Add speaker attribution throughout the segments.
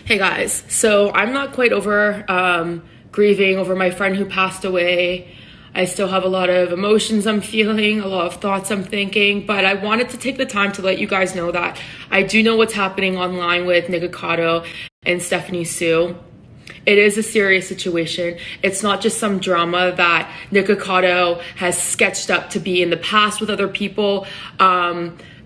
Speaker 1: Hey guys, so I'm not quite over grieving over my friend who passed away. I still have a lot of emotions I'm feeling, a lot of thoughts I'm thinking, but I wanted to take the time to let you guys know that I do know what's happening online with Nikocado and Stephanie Sue. It is a serious situation. It's not just some drama that Nikocado has sketched up to be in the past with other people.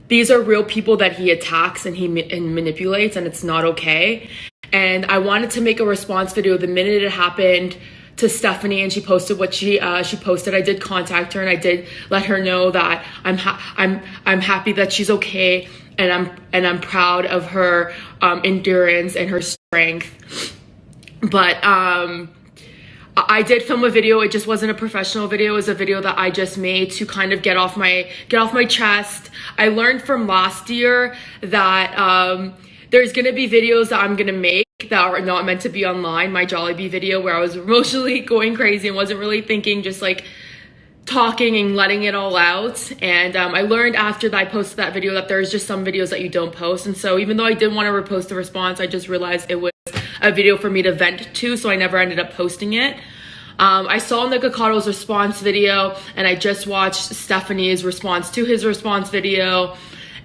Speaker 1: These are real people that he attacks and he manipulates, and it's not okay. And I wanted to make a response video the minute it happened to Stephanie, and she posted what she posted. I did contact her and I did let her know that I'm happy that she's okay, and I'm proud of her endurance and her strength. But I did film a video. It just wasn't a professional video. It was a video that I just made to kind of get off my chest. I learned from last year that there's gonna be videos that I'm gonna make that are not meant to be online. My Jollibee video where I was emotionally going crazy and wasn't really thinking, just like talking and letting it all out. And I learned after that I posted that video that there's just some videos that you don't post. And so even though I didn't want to repost the response, I just realized it was a video for me to vent to, so I never ended up posting it. I saw Nikocado's response video, and I just watched Stephanie's response to his response video,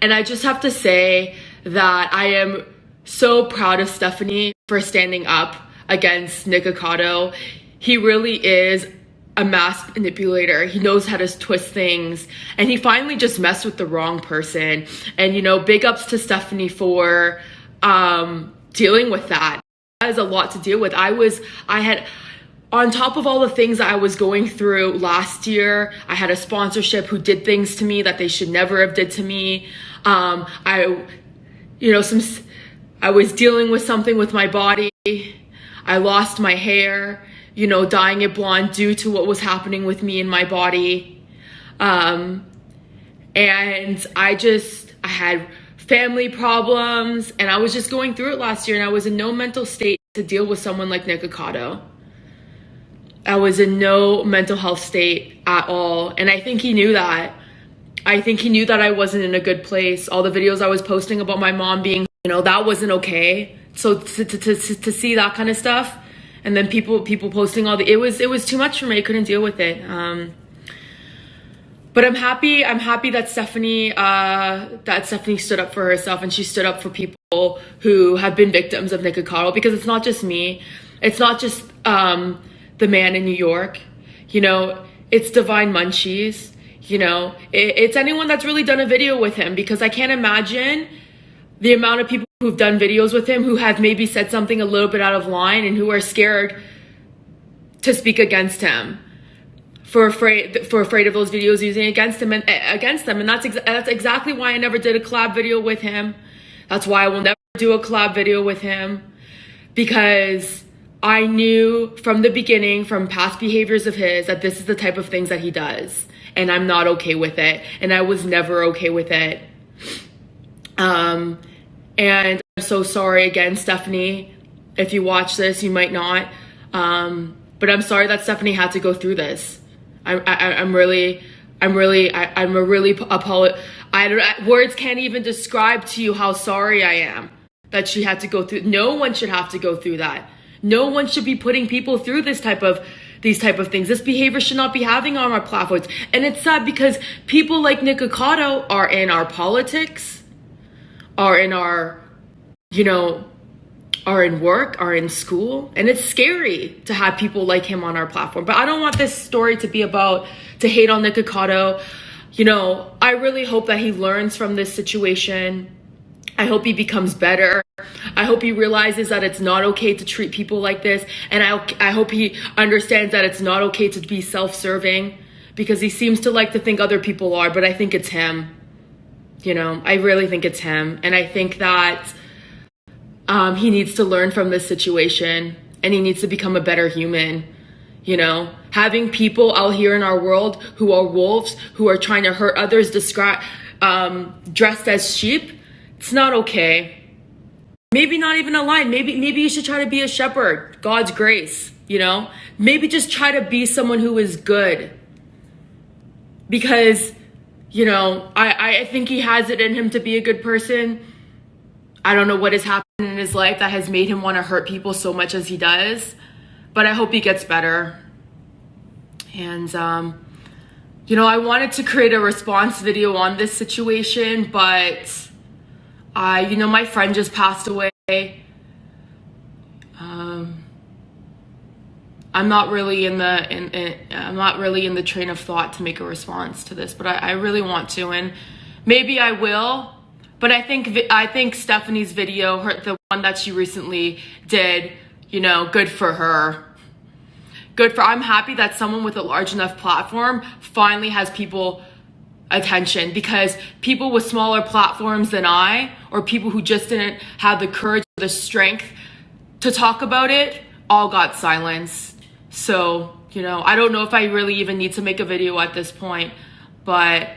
Speaker 1: and I just have to say that I am so proud of Stephanie for standing up against Nikocado. He really is a mass manipulator. He knows how to twist things, and he finally just messed with the wrong person. And you know, big ups to Stephanie for dealing with that. That is a lot to deal with. I had, on top of all the things that I was going through last year, I had a sponsorship who did things to me that they should never have did to me. I was dealing with something with my body. I lost my hair, dyeing it blonde due to what was happening with me in my body. And I had family problems, and I was just going through it last year, and I was in no mental state to deal with someone like Nikocado. I was in no mental health state at all, and I think he knew that. I think he knew that I wasn't in a good place. All the videos I was posting about my mom being, that wasn't okay. So to see that kind of stuff, and then people posting it was too much for me. I couldn't deal with it. But I'm happy that Stephanie stood up for herself, and she stood up for people who have been victims of Nikocado, because it's not just me. It's not just the man in New York. It's Divine Munchies. It's anyone that's really done a video with him, because I can't imagine the amount of people who've done videos with him who have maybe said something a little bit out of line and who are scared to speak against him. For afraid of those videos using against them, and that's exactly why I never did a collab video with him. That's why I will never do a collab video with him, because I knew from the beginning, from past behaviors of his, that this is the type of things that he does, and I'm not okay with it, and I was never okay with it. And I'm so sorry again, Stephanie. If you watch this, you might not, but I'm sorry that Stephanie had to go through this. Words can't even describe to you how sorry I am that she had to go through. No one should have to go through that. No one should be putting people through these type of things. This behavior should not be having on our platforms. And it's sad because people like Nikocado are in our politics, are in our, are in work, are in school, and it's scary to have people like him on our platform. But I don't want this story to be to hate on Nikocado. I really hope that he learns from this situation. I hope he becomes better. I hope he realizes that it's not okay to treat people like this, and I hope he understands that it's not okay to be self-serving, because he seems to like to think other people are, but I think it's him. I really think it's him, and I think that he needs to learn from this situation, and he needs to become a better human. Having people out here in our world who are wolves, who are trying to hurt others, dressed as sheep, it's not okay. Maybe not even a lion. Maybe you should try to be a shepherd. God's grace, Maybe just try to be someone who is good. Because, I think he has it in him to be a good person. I don't know what has happened in his life that has made him want to hurt people so much as he does, but I hope he gets better. And, you know, I wanted to create a response video on this situation, but you know, my friend just passed away. I'm not really in the train of thought to make a response to this, but I really want to, and maybe I will. But I think Stephanie's video, the one that she recently did, you know, good for her. I'm happy that someone with a large enough platform finally has people attention, because people with smaller platforms than I, or people who just didn't have the courage or the strength to talk about it, all got silenced. So, you know, I don't know if I really even need to make a video at this point, but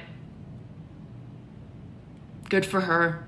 Speaker 1: good for her.